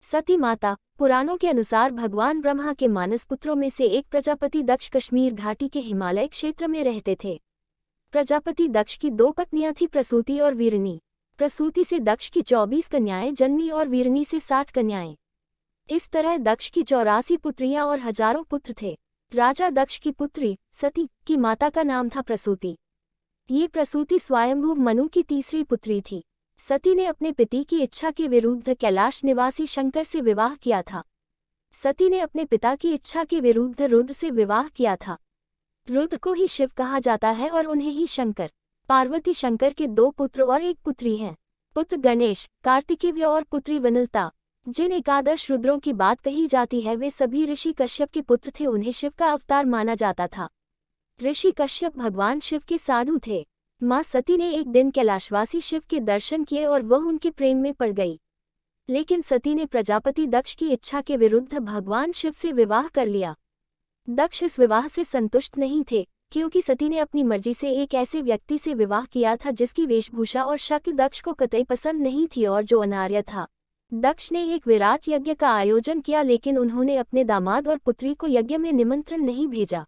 सती माता। पुराणों के अनुसार भगवान ब्रह्मा के मानस पुत्रों में से एक प्रजापति दक्ष कश्मीर घाटी के हिमालय क्षेत्र में रहते थे। प्रजापति दक्ष की दो पत्नियां थीं, प्रसूति और वीरनी। प्रसूति से दक्ष की 24 कन्याएं जन्मी और वीरनी से 60 कन्याएं। इस तरह दक्ष की 84 पुत्रियां और हजारों पुत्र थे। राजा दक्ष की पुत्री सती की माता का नाम था प्रसूति। ये प्रसूति स्वयंभू मनु की तीसरी पुत्री थी। सती ने अपने पति की इच्छा के विरुद्ध कैलाश निवासी शंकर से विवाह किया था। सती ने अपने पिता की इच्छा के विरुद्ध रुद्र से विवाह किया था। रुद्र को ही शिव कहा जाता है और उन्हें ही शंकर। पार्वती शंकर के 2 पुत्र और 1 पुत्री हैं। पुत्र गणेश, कार्तिकेय और पुत्री वनलता। जिन एकादश रुद्रों की बात कही जाती है वे सभी ऋषि कश्यप के पुत्र थे। उन्हें शिव का अवतार माना जाता था। ऋषि कश्यप भगवान शिव के साधु थे। माँ सती ने एक दिन कैलाशवासी शिव के दर्शन किए और वह उनके प्रेम में पड़ गई। लेकिन सती ने प्रजापति दक्ष की इच्छा के विरुद्ध भगवान शिव से विवाह कर लिया। दक्ष इस विवाह से संतुष्ट नहीं थे, क्योंकि सती ने अपनी मर्जी से एक ऐसे व्यक्ति से विवाह किया था जिसकी वेशभूषा और शक्ल दक्ष को कतई पसंद नहीं थी और जो अनार्य था। दक्ष ने एक विराट यज्ञ का आयोजन किया, लेकिन उन्होंने अपने दामाद और पुत्री को यज्ञ में निमंत्रण नहीं भेजा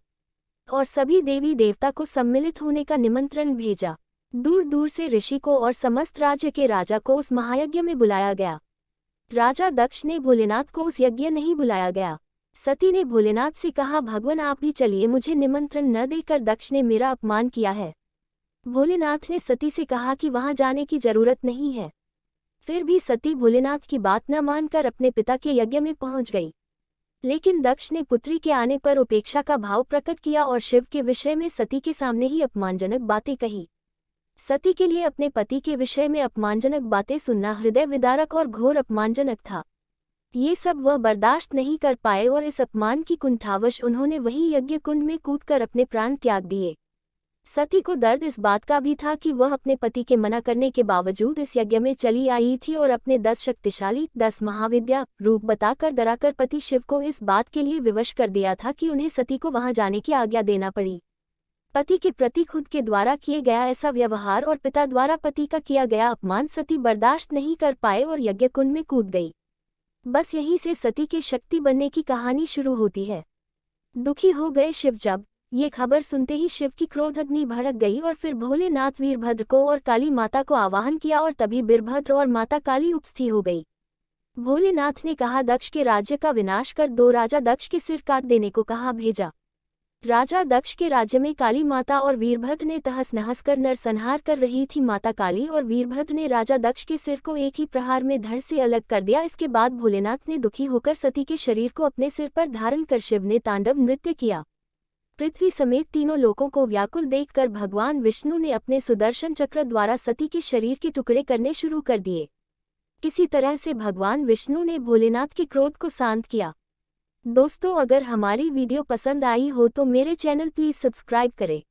और सभी देवी देवता को सम्मिलित होने का निमंत्रण भेजा। दूर दूर से ऋषि को और समस्त राज्य के राजा को उस महायज्ञ में बुलाया गया। राजा दक्ष ने भोलेनाथ को उस यज्ञ नहीं बुलाया गया। सती ने भोलेनाथ से कहा, भगवान आप भी चलिए, मुझे निमंत्रण न देकर दक्ष ने मेरा अपमान किया है। भोलेनाथ ने सती से कहा कि वहां जाने की जरूरत नहीं है। फिर भी सती भोलेनाथ की बात न मानकर अपने पिता के यज्ञ में पहुंच गई। लेकिन दक्ष ने पुत्री के आने पर उपेक्षा का भाव प्रकट किया और शिव के विषय में सती के सामने ही अपमानजनक बातें कही। सती के लिए अपने पति के विषय में अपमानजनक बातें सुनना हृदय विदारक और घोर अपमानजनक था। ये सब वह बर्दाश्त नहीं कर पाए और इस अपमान की कुंठावश उन्होंने वही यज्ञ कुंड में कूदकर अपने प्राण त्याग दिए। सती को दर्द इस बात का भी था कि वह अपने पति के मना करने के बावजूद इस यज्ञ में चली आई थी और अपने 10 शक्तिशाली 10 महाविद्या रूप बताकर डराकर पति शिव को इस बात के लिए विवश कर दिया था कि उन्हें सती को वहां जाने की आज्ञा देना पड़ी। पति के प्रति खुद के द्वारा किए गया ऐसा व्यवहार और पिता द्वारा पति का किया गया अपमान सती बर्दाश्त नहीं कर पाए और यज्ञ कुंड में कूद गई। बस यहीं से सती के शक्ति बनने की कहानी शुरू होती है। दुखी हो गए शिव। जब ये खबर सुनते ही शिव की क्रोध अग्नि भड़क गई और फिर भोलेनाथ वीरभद्र को और काली माता को आवाहन किया और तभी वीरभद्र और माता काली उपस्थित हो गई। भोलेनाथ ने कहा, दक्ष के राज्य का विनाश कर दो। राजा दक्ष के सिर काट देने को कहा भेजा। राजा दक्ष के राज्य में काली माता और वीरभद्र ने तहस नहस कर नरसंहार कर रही थी। माता काली और वीरभद्र ने राजा दक्ष के सिर को एक ही प्रहार में धड़ से अलग कर दिया। इसके बाद भोलेनाथ ने दुखी होकर सती के शरीर को अपने सिर पर धारण कर शिव ने तांडव नृत्य किया। पृथ्वी समेत तीनों लोकों को व्याकुल देखकर भगवान विष्णु ने अपने सुदर्शन चक्र द्वारा सती के शरीर के टुकड़े करने शुरू कर दिए। किसी तरह से भगवान विष्णु ने भोलेनाथ के क्रोध को शांत किया। दोस्तों, अगर हमारी वीडियो पसंद आई हो तो मेरे चैनल प्लीज सब्सक्राइब करें।